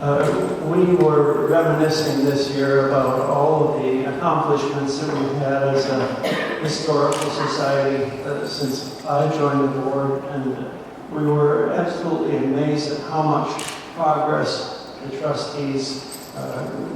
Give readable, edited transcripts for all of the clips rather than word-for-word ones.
We were reminiscing this year about all of the accomplishments that we've had as a historical society since I joined the board, and we were absolutely amazed at how much progress the trustees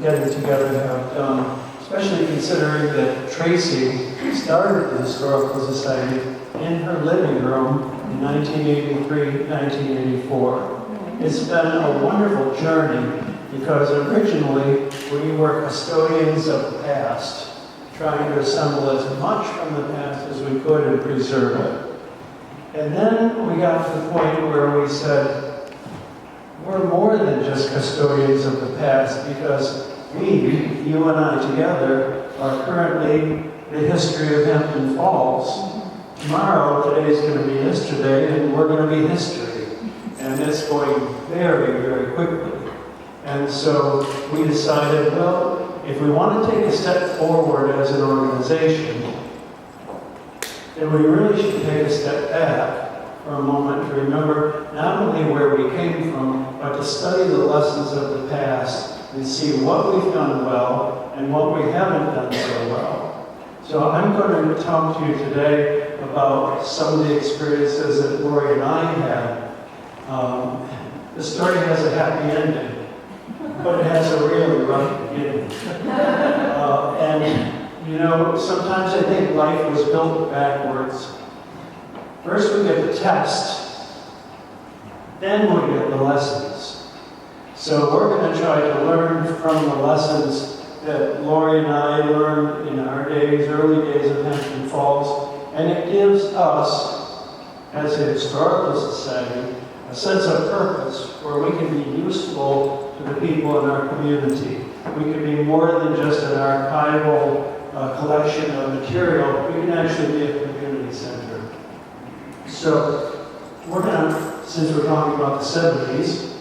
getting together have done, especially considering that Tracy started the Historical Society in her living room in 1983, 1984. It's been a wonderful journey because originally we were custodians of the past, trying to assemble as much from the past as we could and preserve it. And then we got to the point where we said, we're more than just custodians of the past because we, you and I together, are currently the history of Hampton Falls. Tomorrow, today is going to be yesterday, and we're going to be history. And it's going very, very quickly. And so we decided, well, if we want to take a step forward as an organization, then we really should take a step back for a moment to remember not only where we came from, but to study the lessons of the past and see what we've done well and what we haven't done so well. So I'm going to talk to you today about some of the experiences that Lori and I had. The story has a happy ending, but it has a really rough beginning. And, you know, sometimes I think life was built backwards. First we get the test, then we get the lessons. So we're going to try to learn from the lessons that Lori and I learned in our days, early days of Hampton Falls, and it gives us, as a historical society, a sense of purpose where we can be useful to the people in our community. We can be more than just an archival collection of material. We can actually be a community center. So we're going to, since we're talking about the 70s,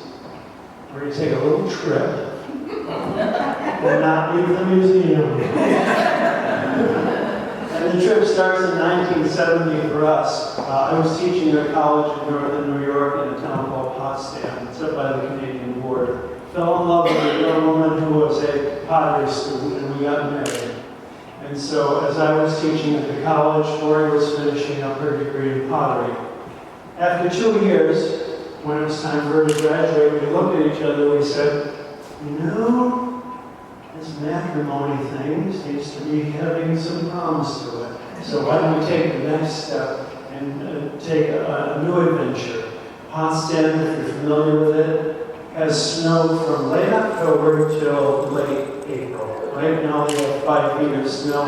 we're going to take a little trip and not leave the museum. And the trip starts in 1970 for us. I was teaching at a college in northern New York in a town called Potsdam. It's up by the Canadian border. Fell in love with a young woman who was a pottery student, and we got married. And so as I was teaching at the college, Lori was finishing up her degree in pottery. After 2 years, when it was time for her to graduate, we looked at each other, we said, you know, this matrimony thing seems to be having some promise to it. So why don't we take the next step and take a new adventure? Potsdam, if you're familiar with it, has snow from late October till late April. Right now they have 5 feet of snow.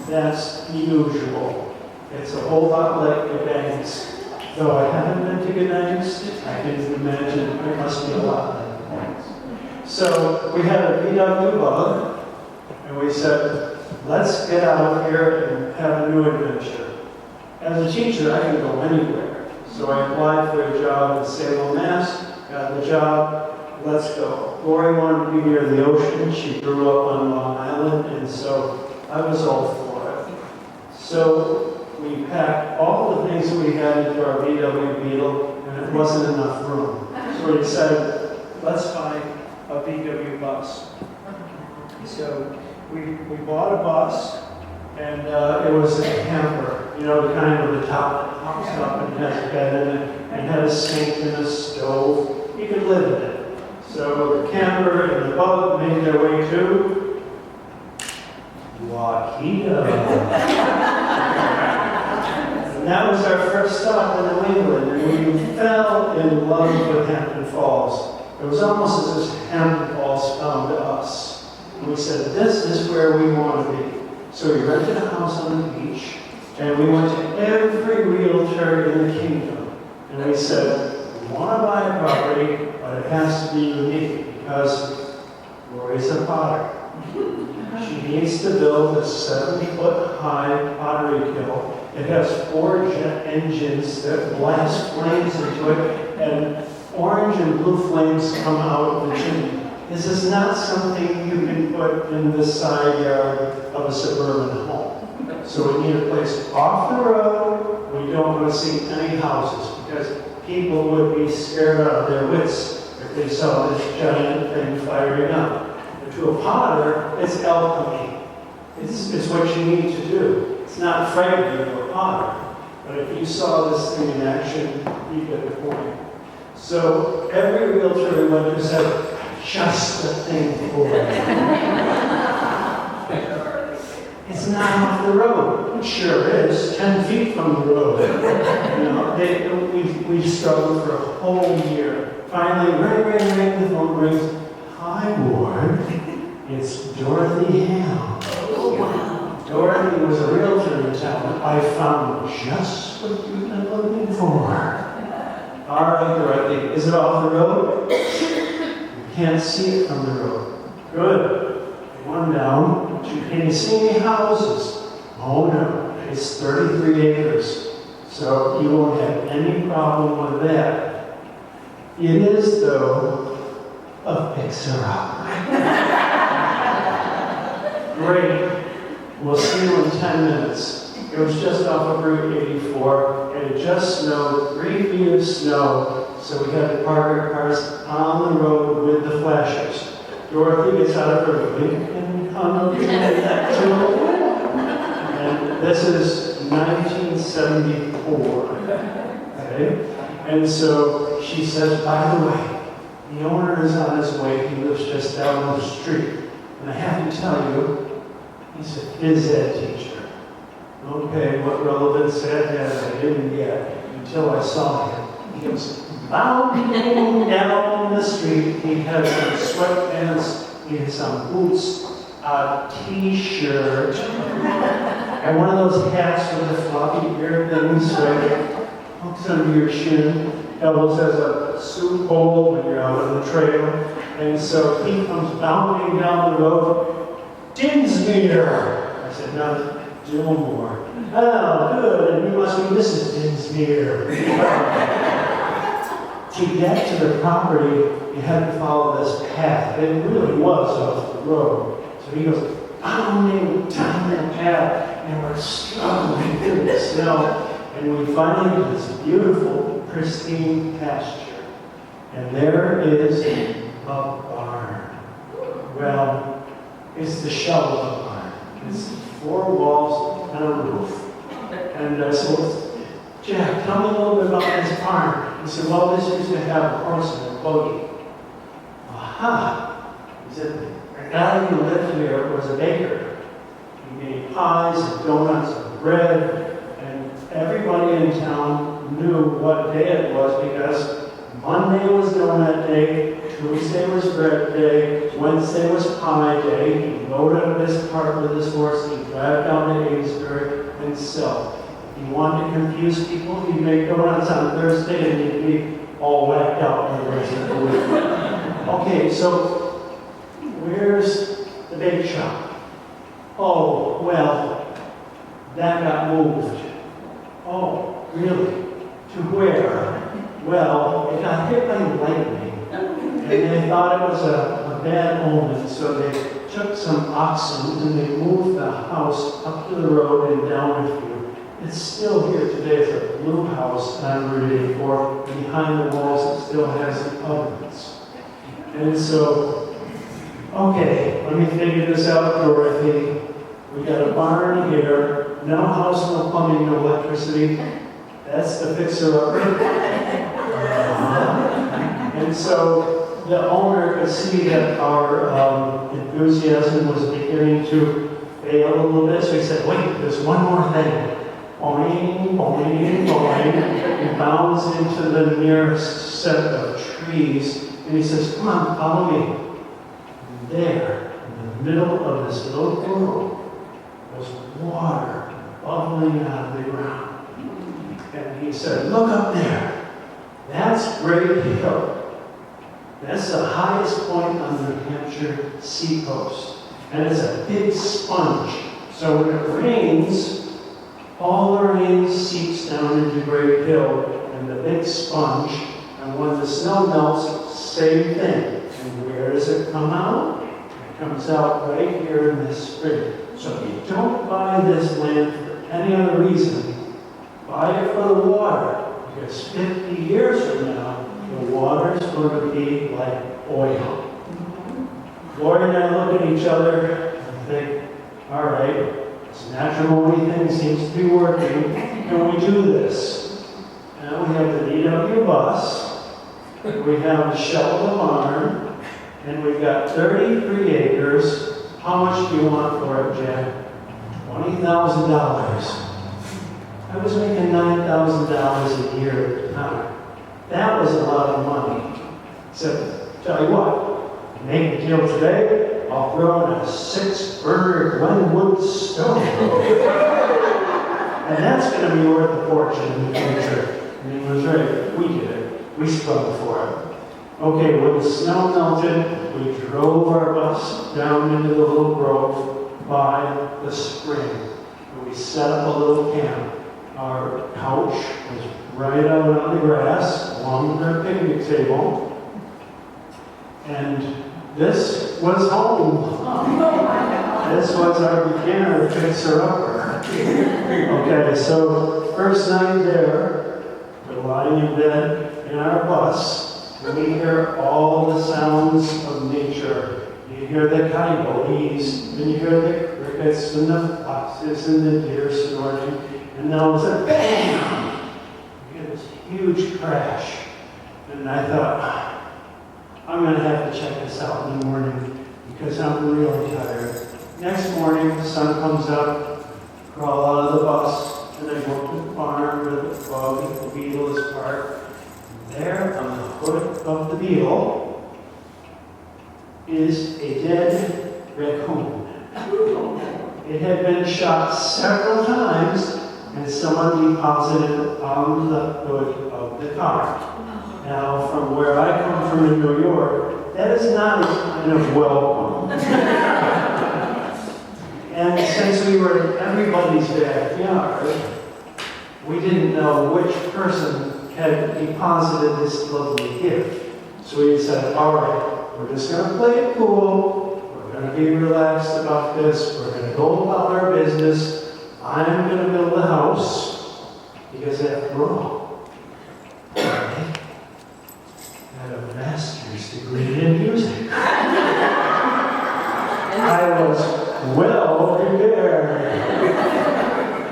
That's usual. It's a whole lot like Gdańsk. Though I haven't been to Gdańsk, I can imagine there must be a lot like Gdańsk. So we had a VW bug, and we said, let's get out here and have a new adventure. As a teacher, I can go anywhere. So I applied for a job in Salem, Mass, got the job, let's go. Lori wanted to be near the ocean. She grew up on Long Island, and so I was all for it. So we packed all the things that we had into our VW Beetle, and it wasn't enough room. So we decided, let's buy a VW bus. So we bought a bus, and it was a camper, you know, the kind with the top that pops up and has a bed in it, and had a sink and a stove. You could live in it. So the camper and the bug made their way to Waukegan. And that was our first stop in New England, and we fell in love with Hampton Falls. It was almost as if Hampton Falls found us. And we said, this is where we want to be. So we rented a house on the beach, and we went to every realtor in the kingdom. And we said, we want to buy a property, but it has to be unique because Lori's a potter. She needs to build a 70-foot-high pottery kiln. It has 4 jet engines that blast flames into it, and orange and blue flames come out of the chimney. This is not something you can put in the side yard of a suburban home. So we need a place off the road. We don't want to see any houses because people would be scared out of their wits if they saw this giant thing firing up. And to a potter, it's alchemy. It's what you need to do. It's not frightening to a potter. But if you saw this thing in action, you get the point. So every realtor we went to said, just the thing for it. It's not off the road. It sure is, 10 feet from the road. We struggled for a whole year. Finally, ring, the phone rings. Hi, Ward. It's Dorothy Hale. Oh, wow. Dorothy was a realtor in town. I found just what you've been looking for. All right, Dorothy. Is it off the road? You can't see it from the road. Good. One down. Can you see any houses? Oh no, it's 33 acres. So you won't have any problem with that. It is, though, a fixer-up. Great. We'll see you in 10 minutes. It was just off of Route 84, and it just snowed, 3 feet of snow, so we had to park our cars on the road with the flashers. Dorothy gets out of her Lincoln condo, and this is 1974. Okay? And so she says, by the way, the owner is on his way. He lives just down the street. And I have to tell you, he's a phys ed teacher. Okay, what relevance that has, I didn't get until I saw him. He was bounding down the street. He had some sweatpants, he had some boots, a t-shirt, and one of those hats with the floppy ear things, right? Hooks under your chin, doubles as a soup bowl when you're out on the trail. And so he comes bounding down the road. Dinsmere! I said, no, Dilmore. Oh, good, and you must be Mrs. Dinsmere. To get to the property, you had to follow this path. It really was off the road. So he goes bounding down the path, and we're struggling through the snow. And we finally get this beautiful, pristine pasture. And there is a barn. Well, it's the shell of a barn. It's 4 walls and a roof. And I said, well, Jack, tell me a little bit about this barn. He said, well, this used to have a horse and a buggy. Aha! He said, the guy who lived here was a baker. He made pies and donuts and bread. Everybody in town knew what day it was because Monday was donut day, Tuesday was bread day, Wednesday was pie day. He'd load up his cart with his horse, he'd drive down to Amesbury and sell. If he wanted to confuse people, he'd make donuts on Thursday and he'd be all whacked out for the rest of the week. Okay, so where's the bake shop? Oh, well, that got moved. Oh, really? To where? Well, it got hit by lightning, and they thought it was a bad omen, so they took some oxen and they moved the house up to the road and down a few. It's still here today. It's a blue house on Route 84. Behind the walls, it still has the ovens. And so, okay, let me figure this out, Dorothy. We got a barn here. No house, no plumbing, no electricity. That's the fixer-upper. And so the owner could see that our enthusiasm was beginning to fail a little bit. So he said, wait, there's one more thing. Boing, boing, boing. He bounds into the nearest set of trees. And he says, come on, follow me. And there, in the middle of this little world, was water bubbling out of the ground. And he said, look up there. That's Great Hill. That's the highest point on the New Hampshire seacoast. And it's a big sponge. So when it rains, all the rain seeps down into Great Hill and the big sponge. And when the snow melts, same thing. And where does it come out? It comes out right here in this spring. So if you don't buy this land for any other reason, buy it for the water. Because 50 years from now, the water's going to be like oil. Lori and I look at each other and think, all right, this matrimony thing seems to be working. Can we do this? Now we have the VW bus, we have the shell of the barn, and we've got 33 acres. How much do you want for it, Jack? $20,000. I was making $9,000 a year at the time. That was a lot of money. So, tell you what, make the deal today, I'll throw in a 6-burner Glenwood stove. And that's going to be worth a fortune in the future. And he was right. We did it. We sprung for it. Okay, when the snow melted, we drove our bus down into the little grove by the spring. And we set up a little camp. Our couch was right out on the grass, along with our picnic table. And this was home. This was our beginner fixer-upper. Okay, so first night there, we're lying in bed in our bus, and we hear all the sounds of nature. You hear the coyotes, and you hear the crickets, and the foxes, and the deer snorting, and then all of a sudden, bam! We hear this huge crash. And I thought, I'm going to have to check this out in the morning, because I'm really tired. Next morning, the sun comes up, crawl out of the bus, and I go to the farm where the bug and the beetle is parked. There on the hood of the beetle is a dead raccoon. It had been shot several times, and someone deposited it on the hood of the car. Now, from where I come from in New York, that is not a kind of welcome. And since we were in everybody's backyard, we didn't know which person had deposited this lovely gift. So we said, all right, we're just going to play it cool. We're going to be relaxed about this. We're going to go about our business. I'm going to build a house, because after all, I had a master's degree in music. I was well prepared.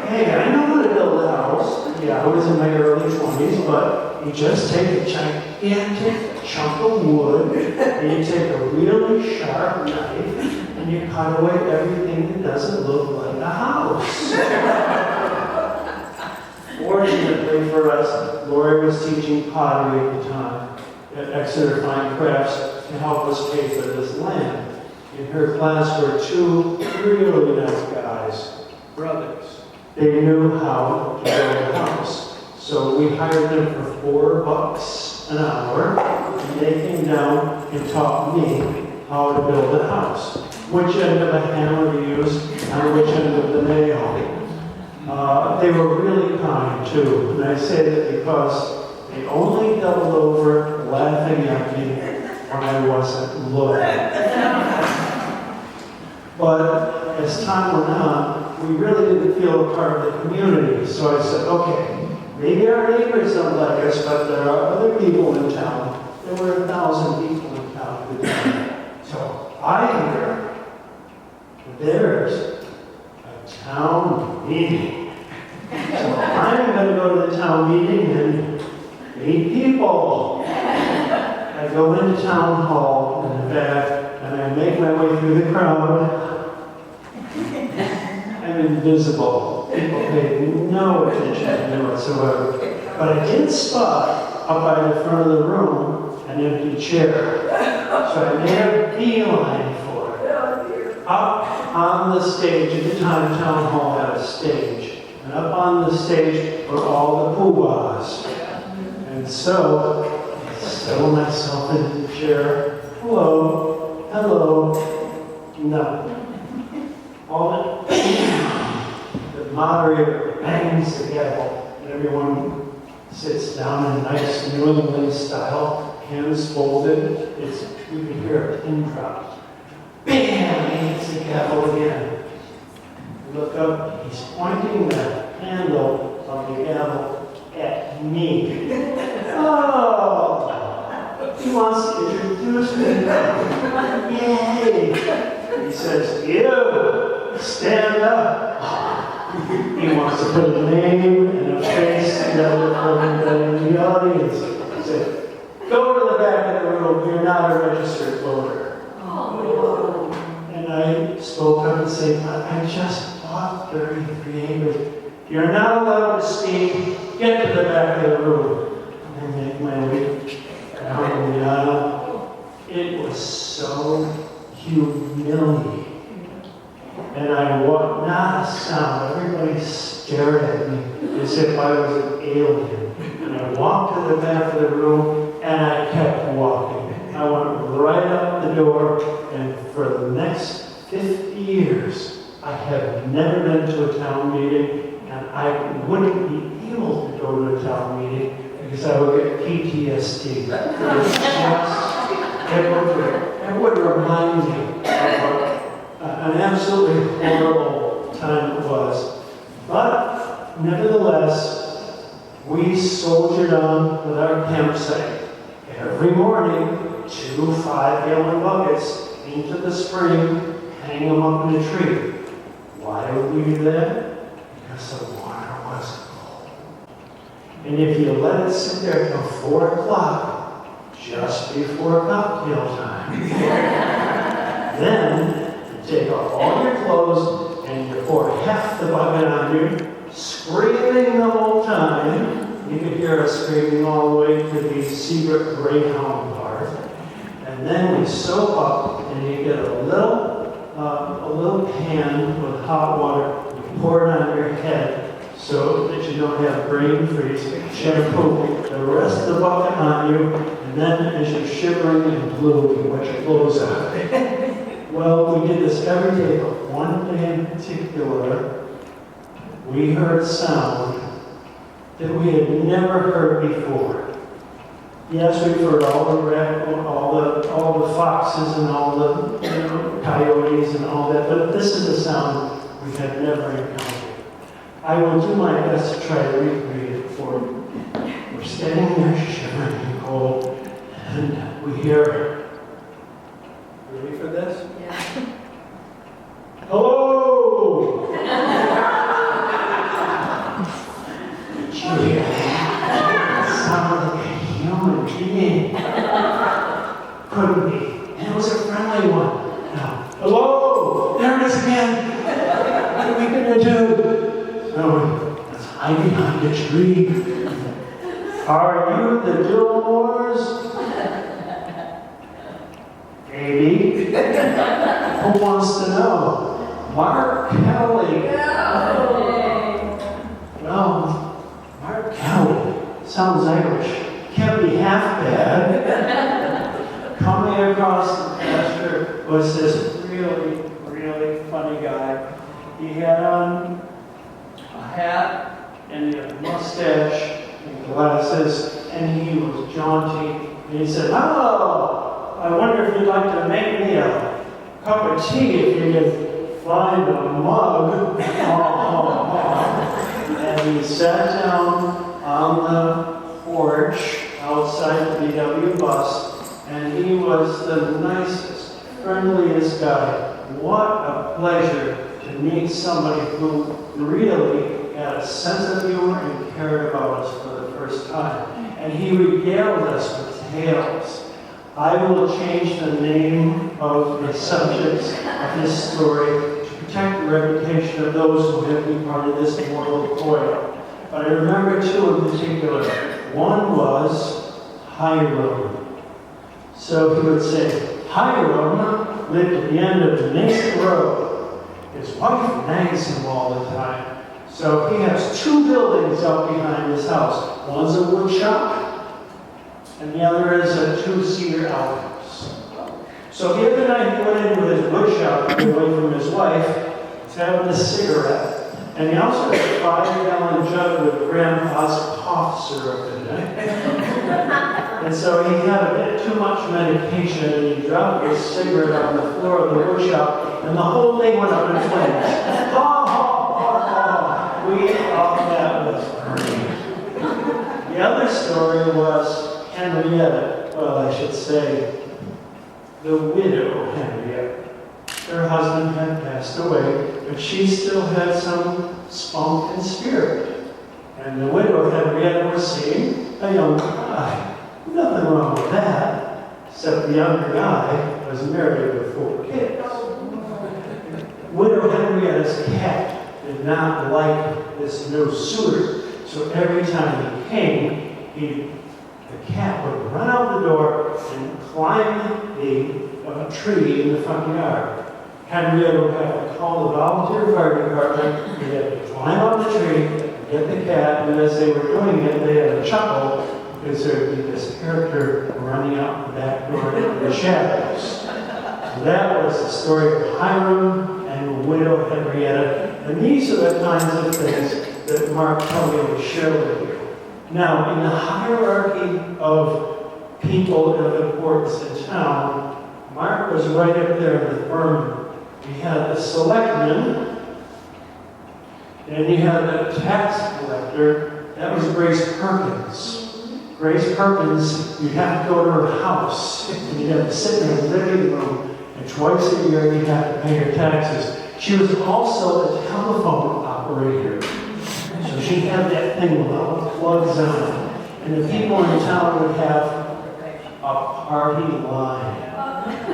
Hey, I know how to build a house. Yeah, I was in my early 20s, but you just take a gigantic chunk of wood, and you take a really sharp knife, and you cut away everything that doesn't look like a house. Fortunately for us, Lori was teaching pottery at the time at Exeter Fine Crafts to help us pay for this land. In her class were 2 really nice guys, brothers. They knew how to build a house. So we hired them for $4 an hour, and they came down and taught me how to build a house. Which end of a hammer to use, and which end of the nail. They were really kind too, and I say that because they only doubled over laughing at me when I wasn't looking. But as time went on, we really didn't feel a part of the community. So I said, okay, maybe our neighbors don't like us, but there are other people in town. There were 1,000 people in town at the time. So I hear that there's a town meeting. So I'm going to go to the town meeting and meet people. I go into town hall in the back, and I make my way through the crowd. I'm invisible. People paid no attention to me whatsoever. But I did spot, up by the front of the room, an empty chair. So I made a beeline for it. Up on the stage, at the time town hall had a stage. And up on the stage were all the poo-wahs. And so I settled myself into the chair. Hello, hello, no. All the moderator bangs the gavel, and everyone sits down in nice New England style, hands folded. You can hear a pin drop. Bam! He hits the gavel again. You look up, he's pointing the handle of the gavel at me. Oh! He wants to introduce me. Yay! He says, you, stand up. He wants to put a name and a face together for everybody in the audience. He said, go to the back of the room, you're not a registered voter. Oh. And I spoke up and said, I just bought 33 acres. You're not allowed to speak. Get to the back of the room. And I make my way down the aisle. It was so humiliating. And I walked, not a sound. Everybody stared at me as if I was an alien. And I walked to the back of the room, and I kept walking. I went right out the door, and for the next 50 years, I have never been to a town meeting, and I wouldn't be able to go to a town meeting because I would get PTSD. It would remind me of an absolutely horrible time it was. But nevertheless, we soldiered on with our campsite. Every morning, 2 5-gallon buckets into the spring, hang them up in a tree. Why would we do that? Because the water was cold. And if you let it sit there till 4 o'clock, just before cocktail time, then you take off all your clothes and you pour half the bucket on you, screaming the whole time. You could hear us screaming all the way to the Secret Greyhound Park. And then we soap up and you get a little pan with hot water. You pour it on your head so that you don't have brain freeze. Shampoo the rest of the bucket on you, and then as you're shivering and blue, you wet your clothes out. Well, we did this every day, but one day in particular, we heard sound that we had never heard before. Yes, we've heard all the foxes and all the coyotes and all that, but this is a sound we had never encountered. I will do my best to try to recreate it for you. We're standing there shivering and cold, and we hear. Ready for this? Yeah. Hello! Did you hear that? It sounded like a human being. Couldn't be. And it was a friendly one. Now, hello! There it is again! What are we gonna do? No, let's hide behind a tree. Are you the Dilmores? Maybe. Who wants to know? Mark Kelley. Well, Mark Kelley sounds Irish. Can't be half bad. Coming across the pasture was this really, really funny guy. He had on a hat and a mustache and glasses, and he was jaunty. And he said, "Oh, I wonder if you'd like to make me a cup of tea if you could find a mug." And he sat down on the porch outside the VW bus, and he was the nicest, friendliest guy. What a pleasure to meet somebody who really had a sense of humor and cared about us for the first time. And he regaled us with tales. I will change the name of the subjects of this story to protect the reputation of those who have been part of this mortal coil. But I remember two in particular. One was Hiram. So he would say, Hiram lived at the end of the next road. His wife nags him all the time. So he has 2 buildings out behind his house. One's a wood shop, and the other is a 2-seater outhouse. So the other night he went into his wood shop to get away from his wife. He's having a cigarette. And he also has a 5-gallon jug with Grandpa's cough syrup in it. And so he had a bit too much medication, and he dropped his cigarette on the floor of the wood shop, and the whole thing went up in flames. We thought that was great. The other story was Henrietta. well, I should say, the widow, Henrietta. Her husband had passed away, but she still had some spunk and spirit. And the widow, Henrietta, was seeing a young guy. Nothing wrong with that, except the younger guy was married with 4 kids. Widow Henrietta's cat did not like this new suitor, so every time he came, the cat would run out the door and climb the tree in the front yard. Henrietta would have to call the volunteer fire department. They had to climb up the tree, get the cat, and as they were doing it, they had a chuckle because there would be this character running out the back door in the shadows. So that was the story of Hiram and widow Henrietta. And these are the kinds of things that Mark Kelley will share with you. Now, in the hierarchy of people of importance in town, Mark was right up there in the firm. We had the selectman, and you had the tax collector. That was Grace Perkins. Grace Perkins, you'd have to go to her house, and you'd have to sit in her living room, and twice a year you'd have to pay her taxes. She was also a telephone operator. So she had that thing with all the plugs on it. And the people in town would have a party line.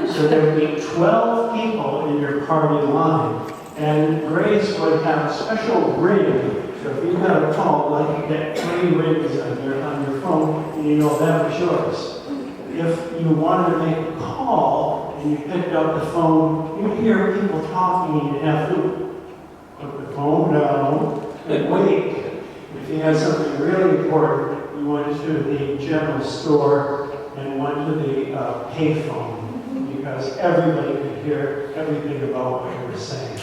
So there would be 12 people in your party line. And Grace would have a special ring. So if you got a call, like you get 3 rings on your phone, and you know that was yours. If you wanted to make a call and you picked up the phone, you'd hear people talking and you'd have to put the phone down and wait. If you had something really important, you went to the general store and went to the payphone because everybody could hear everything about what you were saying.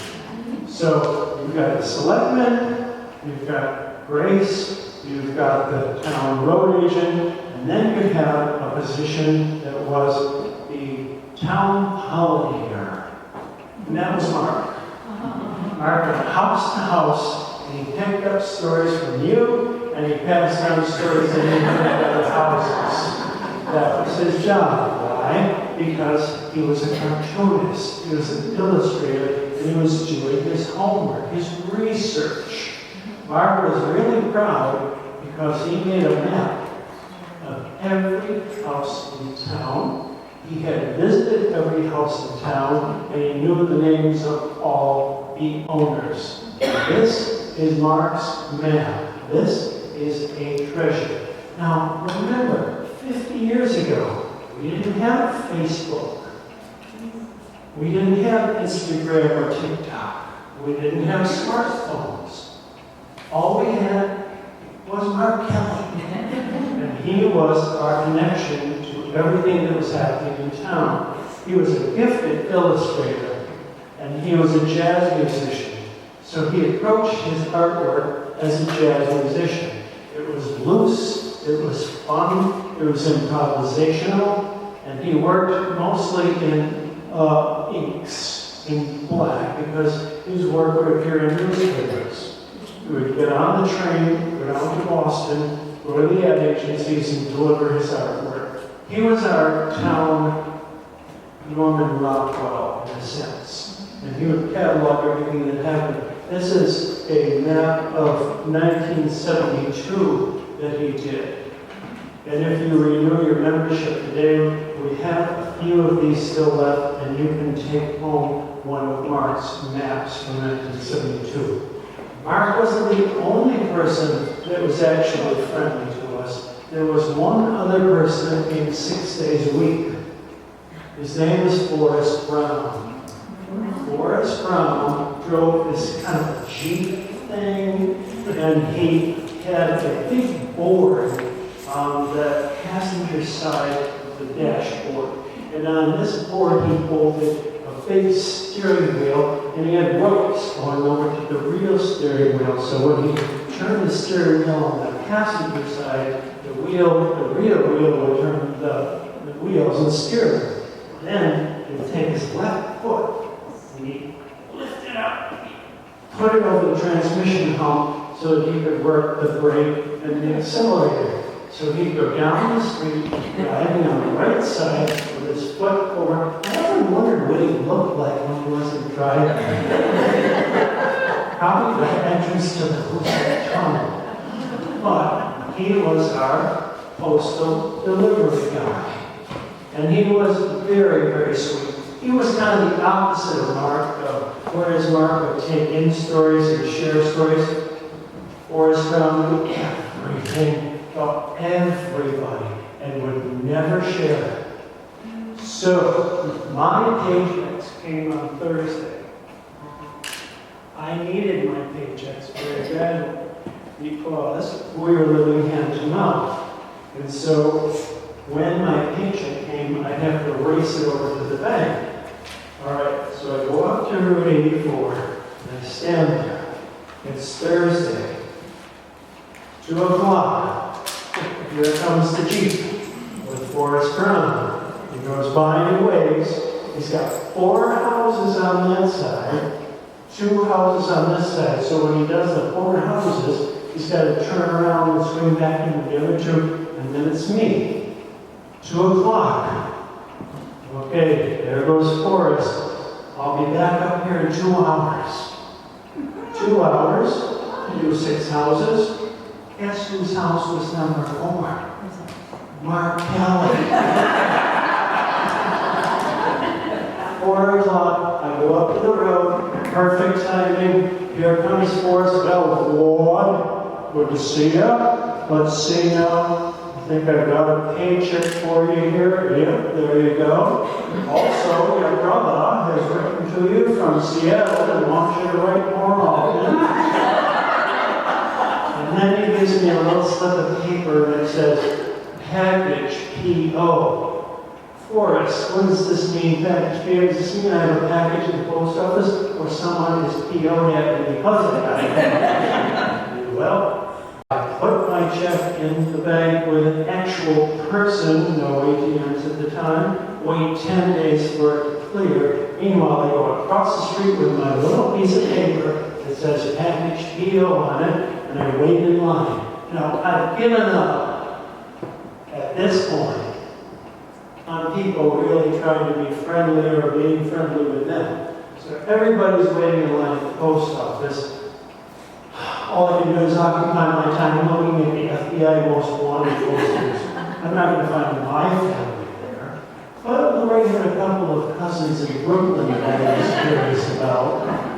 So you've got the selectmen, you've got Grace, you've got the town road agent, and then you have a position that was the town pollinator. And that was Mark. Mark went house to house, and he picked up stories from you, and he passed down stories that he heard at other houses. That was his job. Why? Because he was a cartoonist, he was an illustrator, and he was doing his homework, his research. Mark was really proud because he made a map of every house in town. He had visited every house in town, and he knew the names of all the owners. This is Mark's map. This is a treasure. Now, remember, 50 years ago, we didn't have Facebook. We didn't have Instagram or TikTok. We didn't have smartphones. All we had was Mark Kelley. And he was our connection to everything that was happening in town. He was a gifted illustrator, and he was a jazz musician. So he approached his artwork as a jazz musician. It was loose, it was fun, it was improvisational, and he worked mostly in inks, in black, because his work would appear in newspapers. He would get on the train, go down to Boston, go to the ad agencies, and deliver his artwork. He was our town Norman Rockwell, in a sense. And he would catalog everything that happened. This is a map of 1972 that he did. And if you renew your membership today, we have a few of these still left, and you can take home one of Mark's maps from 1972. Mark wasn't the only person that was actually friendly to us. There was one other person that came 6 days a week. His name was Forrest Brown. Forrest Brown drove this kind of Jeep thing, and he had a big board on the passenger side of the dashboard. And on this board, he bolted a big steering wheel, and he had ropes going over to the real steering wheel. So when he turned the steering wheel on the passenger side, the real wheel would turn the wheels and steer them. Then he would take his left foot and he'd lift it up, put it over the transmission hump so that he could work the brake and the accelerator. So he'd go down the street, driving on the right side with his foot forward. I often wondered what he looked like when he wasn't driving. Probably the entrance to the Hoosier Tunnel. But he was our postal delivery guy. And he was very, very sweet. He was kind of the opposite of Mark, whereas Mark would take in stories and share stories. Forrest found everything about everybody and would never share it. So my paychecks came on Thursday. I needed my paychecks very badly because we were living hand to mouth. And so when my paycheck came, I'd have to race it over to the bank. All right, so I go up to Route 84 and I stand there. It's Thursday, 2 o'clock. Here comes the Jeep with Forrest Brown. He goes by and waves. He's got 4 houses on that side, 2 houses on this side. So when he does the 4 houses, he's got to turn around and swing back into the other 2, and then it's me. 2 o'clock. Okay, there goes Forrest. I'll be back up here in 2 hours. 2 hours to do 6 houses. Guess whose house was number 4? Mark Kelley. 4 o'clock, I go up to the road, perfect timing. Here comes Forrest Bell. What? Good to see ya. Let's see now. I think I've got a paycheck for you here. Yep, there you go. Also, your brother has written to you from Seattle and wants you to write more often. And then he gives me a little slip of paper and it says, package P.O. Forrest, what does this mean, package P.O.? Does this mean I have a package at the post office or someone is P.O.'d at me because of that? Well, I put my check in the bank with an actual person, no ATMs at the time, wait 10 days for it to clear. Meanwhile, I go across the street with my little piece of paper that says package P.O. on it, and I wait in line. Now, I've given up at this point on people really trying to be friendly or being friendly with them. So everybody's waiting in line at the post office. All I can do is occupy my time looking at the FBI most wanted posters. I'm not going to find my family there. But I had a couple of cousins in Brooklyn that I was curious about.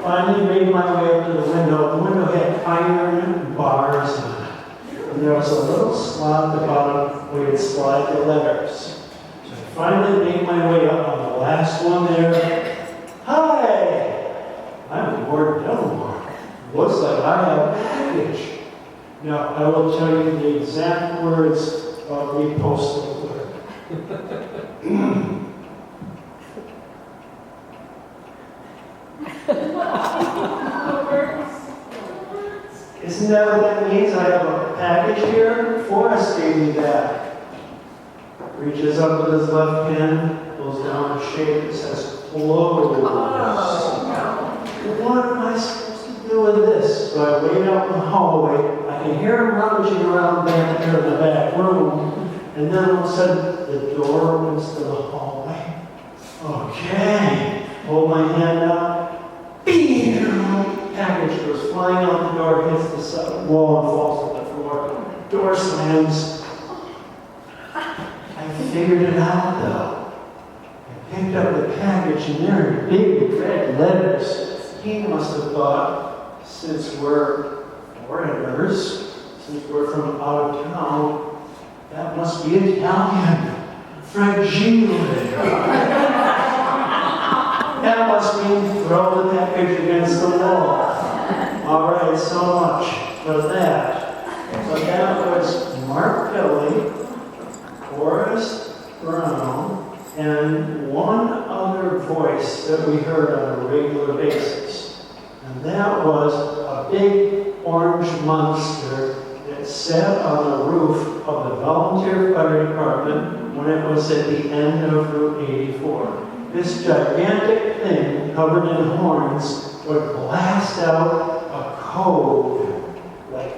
Finally made my way up to the window. The window had iron bars on it. And there was a little slot at the bottom where you'd slide the letters. So I finally made my way up on the last one there. Hi! I'm Lord Dilmore. Looks like I have a package. Now, I will tell you the exact words of the postal clerk. Isn't that what that means? I have a package here? Forrest gave me that. Reaches up with his left hand, pulls down a shape that says clothes. What am I supposed to do with this? So I wait out in the hallway. I can hear him rummaging around back there in the back room. And then all of a sudden, the door opens to the hallway. Okay. Hold my hand out. Bam! Package goes flying out the door, hits the wall, and falls to the floor. Door slams. I figured it out, though. I picked up the package, and there in big red letters. He must have thought, since we're foreigners, since we're from out of town, that must be Italian. Fragile. That must mean throw the package against the wall. All right, so much for that. So that was Mark Kelley, Forrest Brown, and one other voice that we heard on a regular basis. And that was a big orange monster that sat on the roof of the volunteer fire department when it was at the end of Route 84. This gigantic thing covered in horns would blast out a code like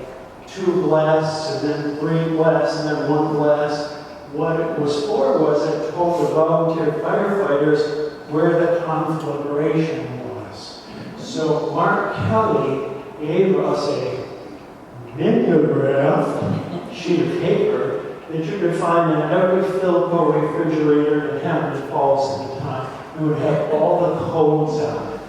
2 blasts, and then 3 blasts, and then 1 blast. What it was for was it told the volunteer firefighters where the conflagration was. So Mark Kelley gave us a mimeograph sheet of paper that you could find in every Philco refrigerator in Hampton Falls at the time. It would have all the codes on it.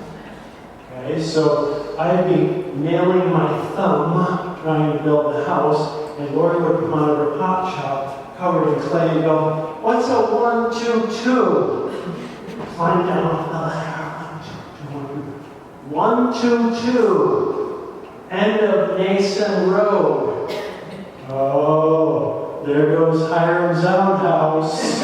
Okay, so I'd be nailing my thumb trying to build the house, and Lori would come out of her pop shop covered in clay and go, "What's a 1, 2, 2?" Find out the letter. 1, 2, 2. End of Nason Road. Oh, there goes Hiram's outhouse.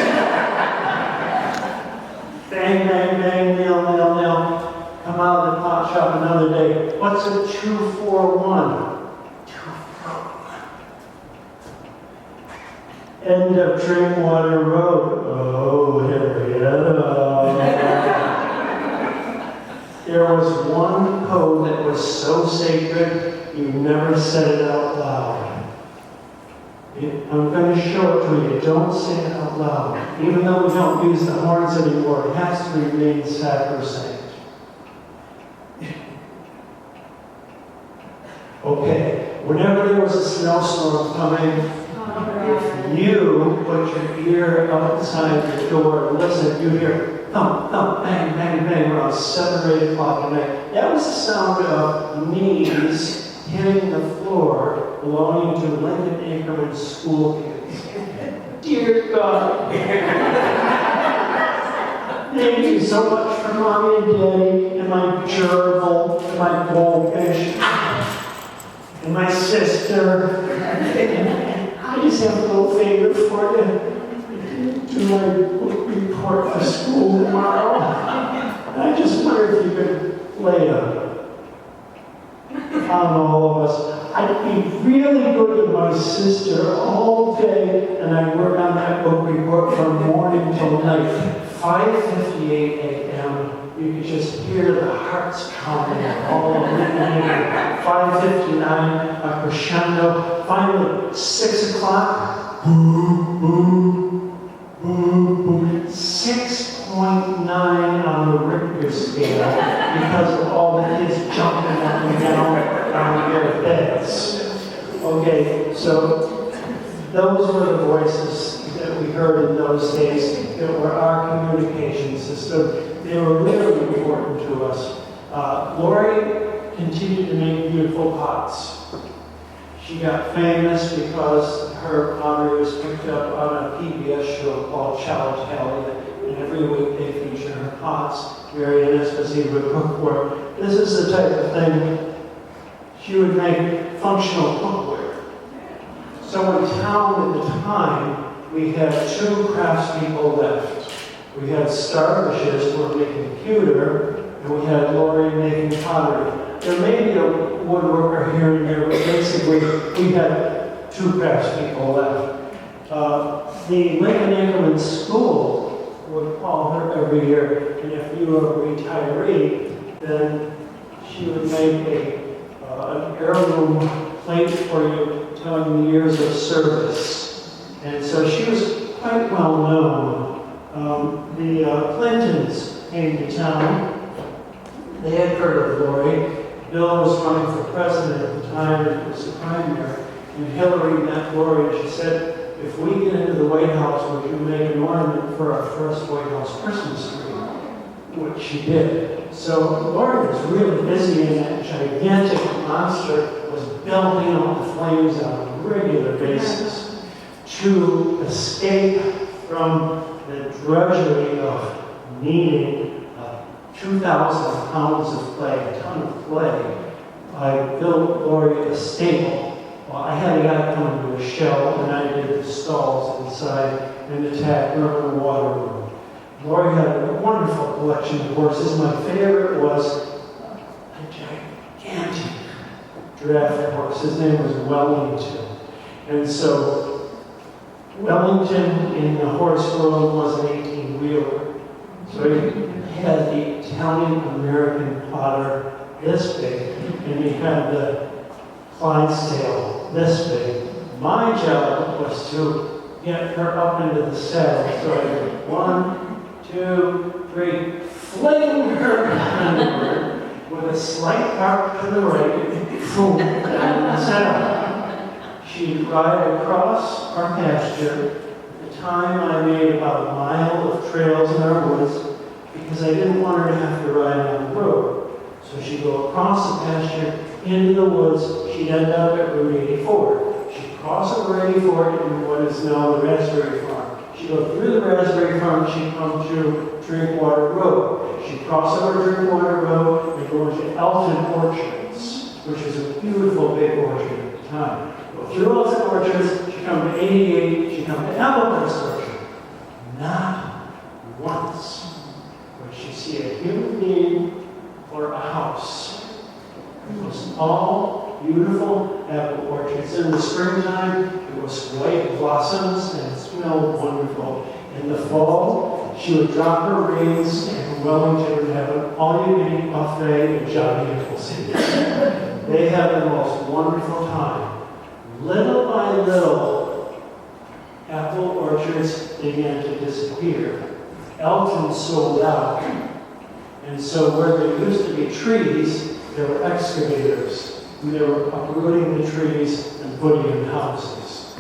Bang, bang, bang, nail, nail, nail. Come out of the pot shop another day. What's a 2, 4, 1? 2, 4, 1. End of Drinkwater Road. Oh, Henrietta. There was one code that was so sacred, you never said it out loud. I'm going to show it to you. Don't say it out loud. Even though we don't use the horns anymore, it has to remain sacrosanct. Okay, whenever there was a snowstorm coming, if you put your ear outside the door and listen, you hear thump, thump, bang, bang, bang around 7 or 8 o'clock at night. That was the sound of knees hitting the floor belonging to Lincoln Ackerman school kids. Dear God, thank you so much for Mommy and Daddy, and my gerbil, and my goldfish, and my sister. I just have a little favor for you. Do my book report for school tomorrow. I just wonder if you could lay on all of us. I'd be really good to my sister all day, and I work on that book report from morning till night. 5:58 a.m. You could just hear the hearts pounding all over the evening. 5:59, a crescendo. Finally, 6 o'clock. Boom, boom, boom, boom. 6.9 on the Richter scale because of all the kids jumping up and down on their beds. Okay, so those were the voices that we heard in those days that were our communication system. They were really important to us. Lori continued to make beautiful pots. She got famous because her pottery was picked up on a PBS show called Chow Tally, and every week they feature her pots. Marianne Esposito would cook for her. This is the type of thing she would make functional cookware. So in town at the time, we had 2 craftspeople left. We had Starvishes who were making pewter, and we had Lori making pottery. There may be a woodworker here and there, but basically we had 2 craftspeople left. The Lincoln Ackerman School would call her every year, and if you were a retiree, then she would make an heirloom plate for you telling the years of service. And so she was quite well known. The Clintons came to town. They had heard of Lori. Bill was running for president at the time, and it was the primary. And Hillary met Lori, and she said, if we get into the White House, would you make an ornament for our first White House Christmas tree? Which she did. So Lori was really busy, and that gigantic monster was belting out the flames on a regular basis. To escape from the drudgery of needing 2,000 pounds of clay, a ton of clay, I built Lori a stable. Well, I had a guy come into a shell, and I did the stalls inside and the tap room and the water room. Lori had a wonderful collection of horses. My favorite was a gigantic draft horse. His name was Wellington. And so Wellington in the horse world was an 18-wheeler. So he had the Italian-American potter this big, and he had the Clydesdale this big. My job was to get her up into the saddle. So I did 1, 2, 3, fling her downward with a slight arc to the right, boom, down in the saddle. She'd ride across our pasture. At the time, I made about a mile of trails in our woods because I didn't want her to have to ride on the road. So she'd go across the pasture into the woods. She'd end up at Route 84. She'd cross over 84 into what is now the Raspberry Farm. She'd go through the Raspberry Farm. She'd come to Drinkwater Road. She'd cross over Drinkwater Road and go into Elton Orchards, which is a beautiful big orchard at the time. Go through Elton Orchards. She'd come to 88. She'd come to Applecrest Orchard. Not once would she see a human being or a house. It was all beautiful apple orchards. In the springtime, it was white blossoms and it smelled wonderful. In the fall, she would drop her reins and Wellington would have an all-you-can-eat buffet at Johnny Nicholson's. They had the most wonderful time. Little by little, apple orchards began to disappear. Elton sold out. And so where there used to be trees, there were excavators. And they were uprooting the trees and putting in houses.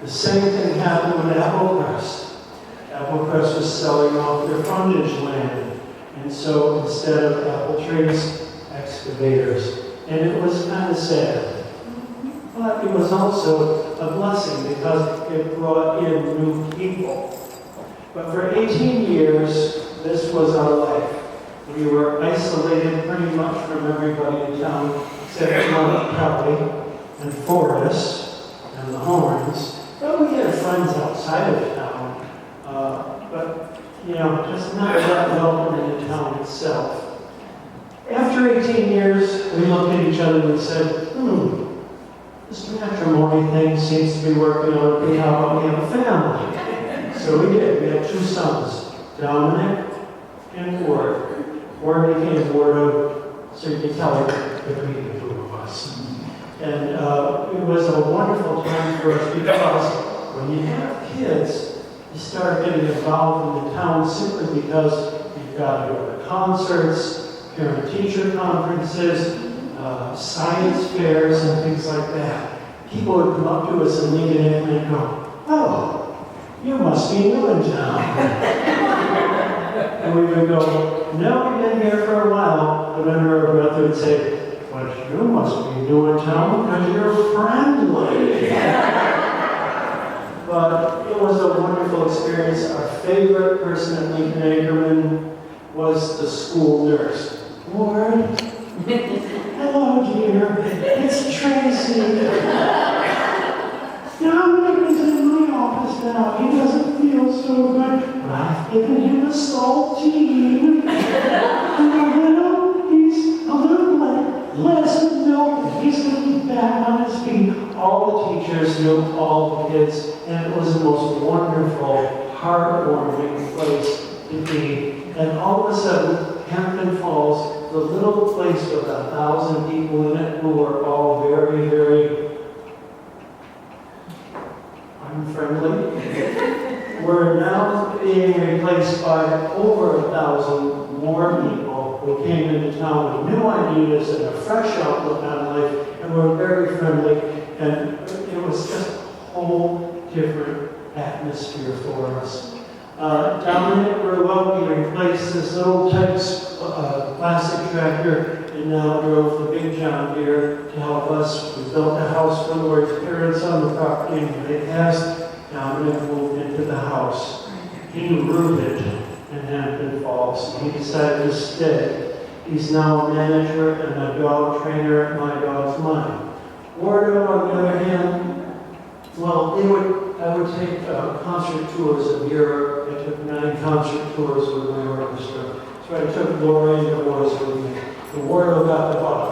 The same thing happened with Applecrest. Applecrest was selling off their frontage land. And so instead of apple trees, excavators. And it was kind of sad. But it was also a blessing because it brought in new people. But for 18 years, this was our life. We were isolated pretty much from everybody in town, except Mark Kelley and Forrest and the Horns. But we had friends outside of town, but, just not that welcome in the town itself. After 18 years, we looked at each other and said, this matrimony thing seems to be working out okay. How about we have a family? So we did. We had 2 sons, Dominic and Ward. Ward became Ward of Sir Kelley between the 2 of us. And it was a wonderful time for us because when you have kids, you start getting involved in the town simply because you've got to go to concerts, parent-teacher conferences, science fairs, and things like that. People would come up to us and lean in and go, "Oh, you must be new in town." And we would go, "No, we've been here for a while." But under our breath, we would say, "But you must be new in town because you're friendly." But it was a wonderful experience. Our favorite person at Lincoln Ackerman was the school nurse. "Ward, hello, dear. It's Tracy. Dominic is in my office now. He doesn't feel so good, but I've given him a saltine. He's a little less milk, and he's going to be back on his feet." All the teachers knew all the kids, and it was the most wonderful, heartwarming place to be. And all of a sudden, Hampton Falls, the little place with 1,000 people in it who were all very, very unfriendly, were now being replaced by over 1,000 more people who came into town with new ideas and a fresh outlook on life and were very friendly. And it was just a whole different atmosphere for us. Dominic grew up. He replaced this little Types plastic tractor and now drove the big John Deere to help us. We built a house for Lord's parents on the property, and they asked Dominic moved into the house. He rooted in Hampton Falls. He decided to stay. He's now a manager and a dog trainer at My Dog's Mind. Wardo, on the other hand, well, I would take concert tours of Europe. I took 9 concert tours with my orchestra. So I took Lorraine DeVos with me. The Wardo got the bug.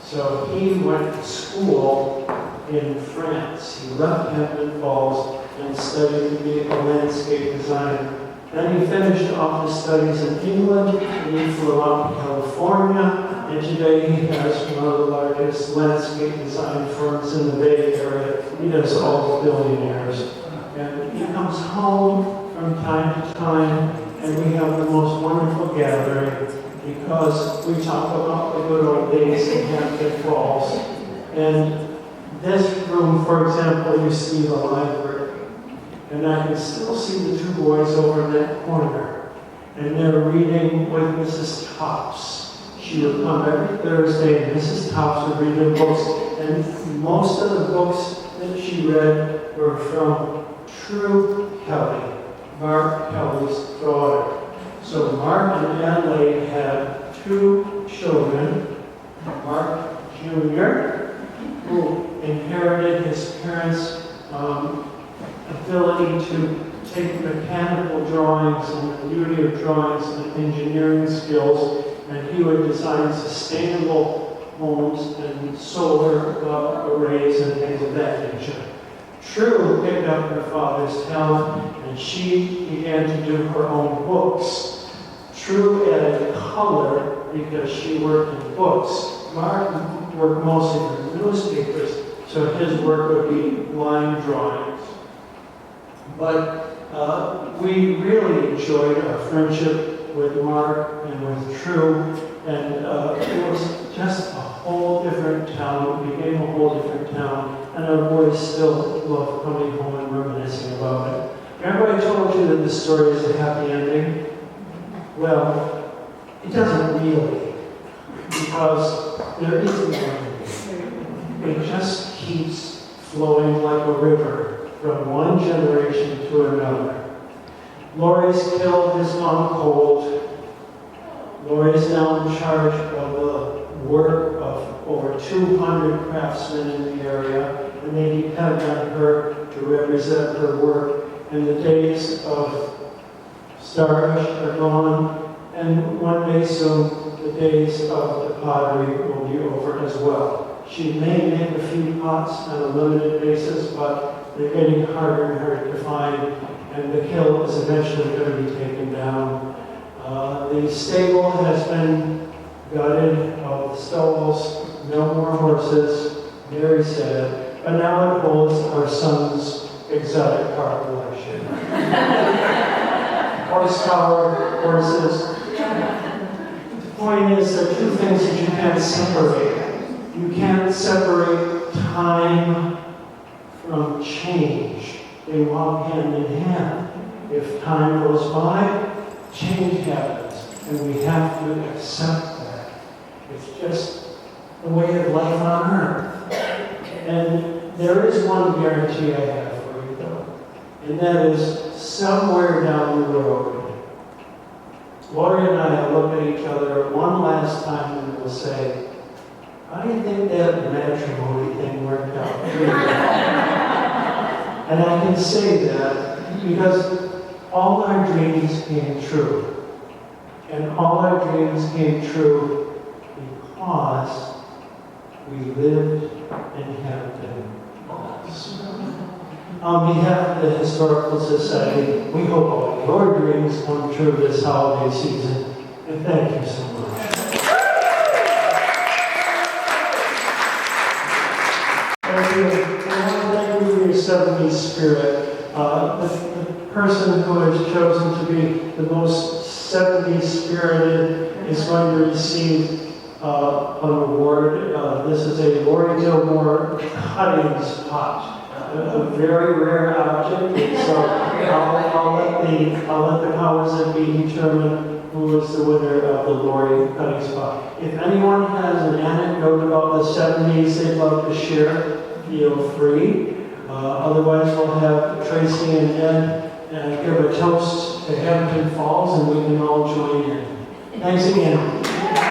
So he went to school in France. He left Hampton Falls and studied to be a landscape designer. Then he finished off his studies in England, and he flew out to California, and today he has one of the largest famous landscape design firms in the Bay Area. He does all the billionaires. And he comes home from time to time, and we have the most wonderful gathering because we talk about the good old days in Hampton Falls. And this room, for example, you see the library. And I can still see the two boys over in that corner. And they're reading with Mrs. Topps. She would come every Thursday, and Mrs. Topps would read the books. And most of the books that she read were from True Kelley, Mark Kelley's daughter. So Mark and Adelaide had two children, Mark Jr., who inherited his parents' ability to take mechanical drawings and the beauty of drawings and engineering skills, and he would design sustainable homes and solar arrays and things of that nature. True picked up her father's talent, and she began to do her own books. True added color because she worked in books. Mark worked mostly in newspapers, so his work would be line drawings. But we really enjoyed our friendship with Mark and with True, and it was just a whole different town. It became a whole different town, and our boys still love coming home and reminiscing about it. Remember I told you that the story is a happy ending? Well, it doesn't really, because there isn't one. It just keeps flowing like a river from one generation to another. Lori's killed his mom cold. Lori's now in charge of the work of over 200 craftsmen in the area, and they depend on her to represent her work. And the days of starch are gone, and one day soon the days of the pottery will be over as well. She may make a few pots on a limited basis, but they're getting harder and harder to find, and the kiln is eventually going to be taken down. The stable has been gutted of the stalls, no more horses, very sad, but now it holds our son's exotic car collection. Horsepower, horses. The point is, there are two things that you can't separate. You can't separate time from change. They walk hand in hand. If time goes by, change happens, and we have to accept that. It's just the way of life on earth. And there is one guarantee I have for you, though, and that is somewhere down the road, Lori and I will look at each other one last time and we'll say, how do you think that matrimony thing worked out? And I can say that because all our dreams came true. And all our dreams came true because we lived in Hampton Falls. On behalf of the Historical Society, we hope all your dreams come true this holiday season. And thank you so much. Thank you. Thank you for your 70s spirit. The person who has chosen to be the most 70s spirited is going to receive an award. This is a Lori Dilmore cuttings pot. A very rare object, so I'll let the powers that be determine who is the winner of the Lori cutting spot. If anyone has an anecdote about the 70s they'd love to share, feel free. Otherwise, we'll have Tracy and Ed give a toast to Hampton Falls, and we can all join in. Thanks again.